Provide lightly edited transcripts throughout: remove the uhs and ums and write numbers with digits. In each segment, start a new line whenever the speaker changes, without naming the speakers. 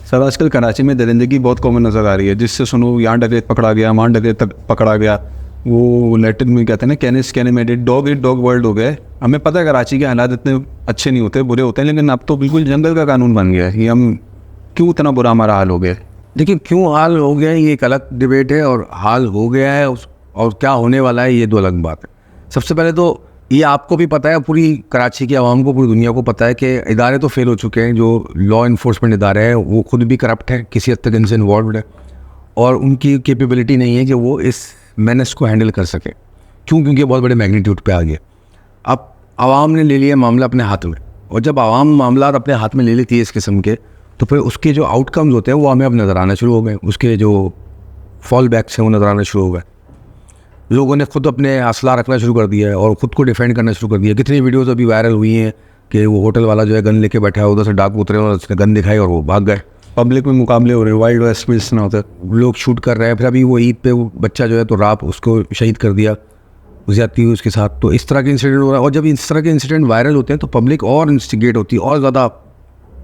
Sir आजकल कराची में दरिंदगी बहुत कॉमन नज़र आ रही है, जिससे सुनो यहाँ डकैत पकड़ा गया, वहाँ डकैत पकड़ा गया। वो लैटिन में कहते हैं ना, कैनिस कैनिमेटेड डॉग इट डॉग वर्ल्ड हो गया है। हमें पता है कराची के हालात इतने अच्छे नहीं होते, बुरे होते हैं, लेकिन अब तो बिल्कुल जंगल का कानून बन गया है। ये हम क्यों इतना बुरा हमारा हाल हो गया है?
देखिए, क्यों हाल हो गया है ये एक अलग डिबेट है, और हाल हो गया है और क्या होने वाला है ये दो अलग बात है। सबसे पहले तो ये आपको भी पता है, पूरी कराची की आवाम को, पूरी दुनिया को पता है कि इदारे तो फेल हो चुके हैं। जो लॉ इन्फोर्समेंट इदारे हैं वो खुद भी करप्ट है, किसी हद तक इनसे इन्वॉल्व है, और उनकी कैपेबिलिटी नहीं है कि वो इस मेनेस को हैंडल कर सके। क्यों? क्योंकि बहुत बड़े मैग्नीट्यूड पे आ गया। अब आवाम ने ले लिया मामला अपने हाथ में, और जब आवाम मामला अपने हाथ में ले लेती है इस किस्म के, तो फिर उसके जो आउटकम्स होते हैं वो हमें अब नज़र आना शुरू हो गए। उसके जो फॉल बैक्स हैं वो नज़र आना शुरू हो गए। लोगों ने खुद अपने असला रखना शुरू कर दिया है और ख़ुद को डिफेंड करना शुरू कर दिया। कितनी वीडियोज़ अभी वायरल हुई हैं कि वो होटल वाला जो है गन लेके बैठा है, उधर से डाकू उतरे और उसने गन दिखाई और वो भाग गए।
पब्लिक में मुकाबले हो रहे हैं, वाइल्ड वेस्ट में इस तरह होता है,
लोग शूट कर रहे हैं। फिर अभी वो ईद पे वो बच्चा जो है तो रात उसको शहीद कर दिया, ज्यादती हुई उसके साथ। तो इस तरह के इंसिडेंट हो रहा है, और जब इस तरह के इंसिडेंट वायरल होते हैं तो पब्लिक और इंस्टिगेट होती है, और ज़्यादा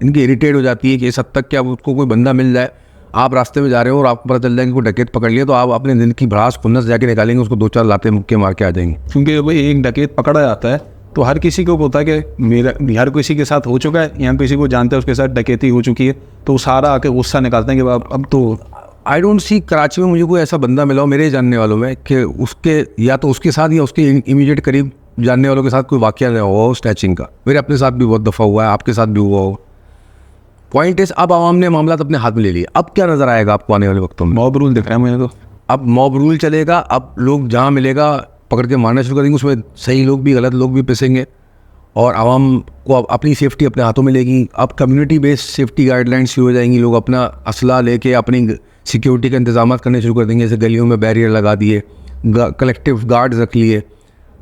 इनकी इरिटेट हो जाती है कि इस हद तक कि अब उसको कोई बंदा मिल जाए, आप रास्ते में जा रहे हो और आपको पता चल जाए कि कोई डकैत पकड़ लिया, तो आप अपने दिन की भड़ास खुन्नस जाके निकालेंगे, उसको 2-4 लाते मुक्के मार के आ जाएंगे।
क्योंकि भाई एक डकैत पकड़ा जाता है तो हर किसी को होता है कि मेरा हर किसी के साथ हो चुका है, यहाँ किसी को जानता है उसके साथ डकैती हो चुकी है, तो सारा आके गुस्सा निकालते हैं कि अब तो
आई डोंट सी कराची में मुझे कोई ऐसा बंदा मिला हो मेरे जानने वालों में कि उसके या तो उसके साथ या उसके इमीडिएट करीब जानने वालों के साथ कोई वाकया नहीं हुआ हो स्नैचिंग का। मेरे अपने साथ भी बहुत दफ़ा हुआ है, आपके साथ भी हुआ हो। पॉइंट इस, अब आवाम ने मामला अपने हाथ में ले लिया। अब क्या नज़र आएगा आपको आने वाले वक्तों में?
मॉब रूल दिख रहा है मुझे तो।
अब मॉब रूल चलेगा। अब लोग जहाँ मिलेगा पकड़ के मारना शुरू कर देंगे, उसमें सही लोग भी गलत लोग भी पिसेंगे, और आवाम को अब अपनी सेफ्टी अपने हाथों में लेगी। अब कम्युनिटी बेस्ड सेफ्टी गाइडलाइंस शुरू हो जाएंगी। लोग अपना असला लेके अपनी सिक्योरिटी का इंतजाम करने शुरू कर देंगे, जैसे गलियों में बैरियर लगा दिए, कलेक्टिव गार्ड्स रख लिए।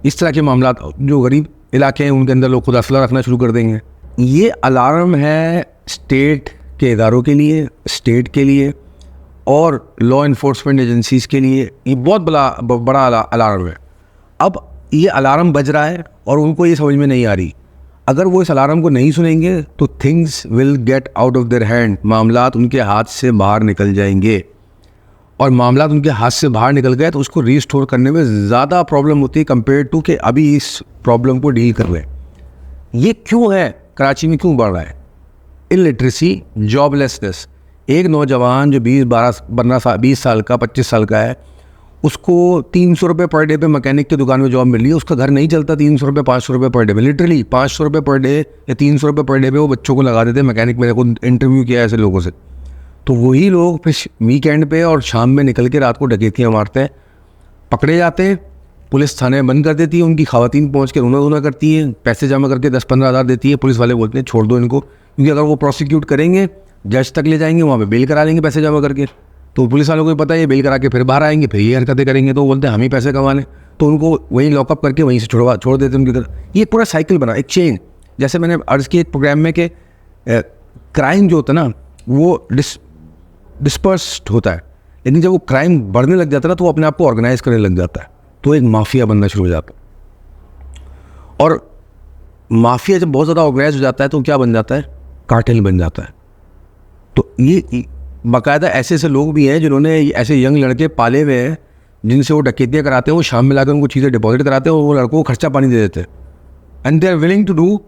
इस तरह के मामला, जो गरीब इलाके हैं उनके अंदर लोग खुद असला रखना शुरू कर देंगे। ये अलार्म है स्टेट के इदारों के लिए, स्टेट के लिए और लॉ इन्फोर्समेंट एजेंसीज़ के लिए। ये बहुत बड़ा अलार्म है। अब ये अलार्म बज रहा है और उनको ये समझ में नहीं आ रही। अगर वो इस अलार्म को नहीं सुनेंगे तो things will get out of their hand. मामलात उनके हाथ से बाहर निकल जाएंगे, और मामलात उनके हाथ से बाहर निकल गए तो उसको रीस्टोर करने में ज़्यादा प्रॉब्लम होती है कंपेयर टू कि अभी इस प्रॉब्लम को डील कर रहे हैं। ये क्यों है? कराची में क्यों बढ़ रहा है? Illiteracy, joblessness. एक नौजवान जो 20 साल का 25 साल का है, उसको 300 रुपये पर डे पे मैकेनिक की दुकान में जॉब मिल रही है। उसका घर नहीं चलता 300 रुपये 500 रुपये पर डे में। लिटरली 500 रुपये पर डे या 300 रुपये पर डे पे वो बच्चों को लगा देते हैं मैकेनिक। मेरे को इंटरव्यू किया ऐसे लोगों से, तो वही लोग फिर वीकेंड पे और शाम में निकल के रात को डकैतियाँ मारते हैं, पकड़े जाते हैं, पुलिस थाने बंद कर देती है, उनकी खवातीन पहुँच के रोना करती है, पैसे जमा करके 10-15 हज़ार देती है। पुलिस वाले बोलते हैं छोड़ दो इनको, क्योंकि अगर वो प्रोसिक्यूट करेंगे जज तक ले जाएंगे, वहाँ पे बेल करा लेंगे पैसे जमा करके। तो पुलिस वालों को भी पता है ये बेल करा के फिर बाहर आएंगे, फिर ये हरकतें करेंगे, तो वो बोलते हैं हम ही पैसे कमा लें, तो उनको वहीं लॉकअप करके वहीं से छोड़ देते हैं उनकी तरफ। ये पूरा साइकिल बना, एक चेन। जैसे मैंने अर्ज़ किया एक प्रोग्राम में कि क्राइम जो होता है ना वो डिस्पर्स्ड होता है, लेकिन जब वो क्राइम बढ़ने लग जाता है ना तो वो अपने आप को ऑर्गेनाइज करने लग जाता है, तो एक माफिया बनना शुरू हो जाता है। और माफिया जब बहुत ज़्यादा ऑर्गेनाइज हो जाता है तो क्या बन जाता है? कार्टेल बन जाता है। तो ये बाकायदा ऐसे ऐसे लोग भी हैं जिन्होंने ऐसे यंग लड़के पाले हुए हैं जिनसे वो डकैतियाँ कराते हैं। वो शाम में लाकर उनको चीज़ें डिपॉजिट कराते हैं और वो लड़कों को खर्चा पानी दे देते हैं, and they are willing to do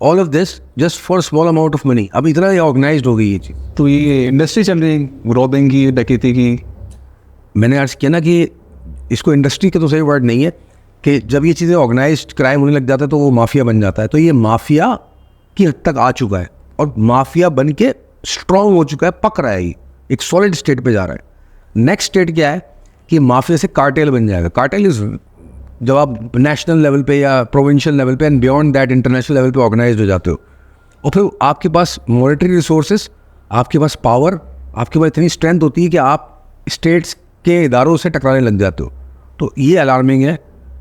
all of this just for small amount of money. अब इतना ये ऑर्गेनाइज्ड हो गई ये चीज़।
तो ये इंडस्ट्री चल रही है रॉबिंग की, डकैती की।
मैंने अर्ज़ किया ना कि इसको इंडस्ट्री के तो सही वर्ड नहीं है, कि जब ये चीज़ें ऑर्गेनाइज्ड क्राइम होने लग जाता है तो वो माफिया बन जाता है। तो ये माफिया की हद तक आ चुका है, और माफिया बन के स्ट्रॉन्ग हो चुका है, पक रहा है, ये एक सॉलिड स्टेट पे जा रहा है। नेक्स्ट स्टेट क्या है कि माफिया से कार्टेल बन जाएगा। कार्टेल इज जब आप नेशनल लेवल पे या प्रोविंशियल लेवल पे and beyond that international level पे ऑर्गेनाइज हो जाते हो, और फिर आपके पास मॉनेटरी रिसोर्सेज, आपके पास पावर, आपके पास इतनी स्ट्रेंथ होती है कि आप स्टेट्स के इदारों से टकराने लग जाते हो। तो ये अलार्मिंग है।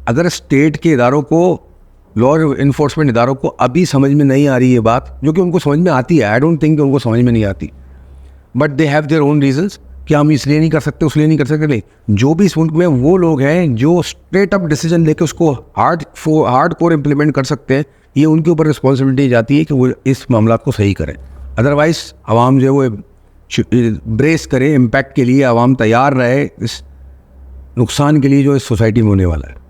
अगर स्टेट के इदारों को, लॉ इन्फोर्समेंट इदारों को अभी समझ में नहीं आ रही है बात, जो कि उनको समझ में आती है, आई डोंट थिंक उनको समझ में नहीं आती, but they have their own reasons कि हम इसलिए नहीं कर सकते, उसलिए नहीं कर सकते। नहीं, जो भी इस मुल्क में वो लोग हैं जो स्ट्रेट अप डिसीजन लेके उसको हार्ड कोर इम्प्लीमेंट कर सकते हैं, ये उनके ऊपर रिस्पॉन्सिबिलिटी जाती है कि वो इस मामला को सही करें। अदरवाइज आवाम जो है वो ब्रेस करे इम्पैक्ट के लिए, आवाम तैयार रहे इस नुकसान के लिए जो इस सोसाइटी में होने वाला है।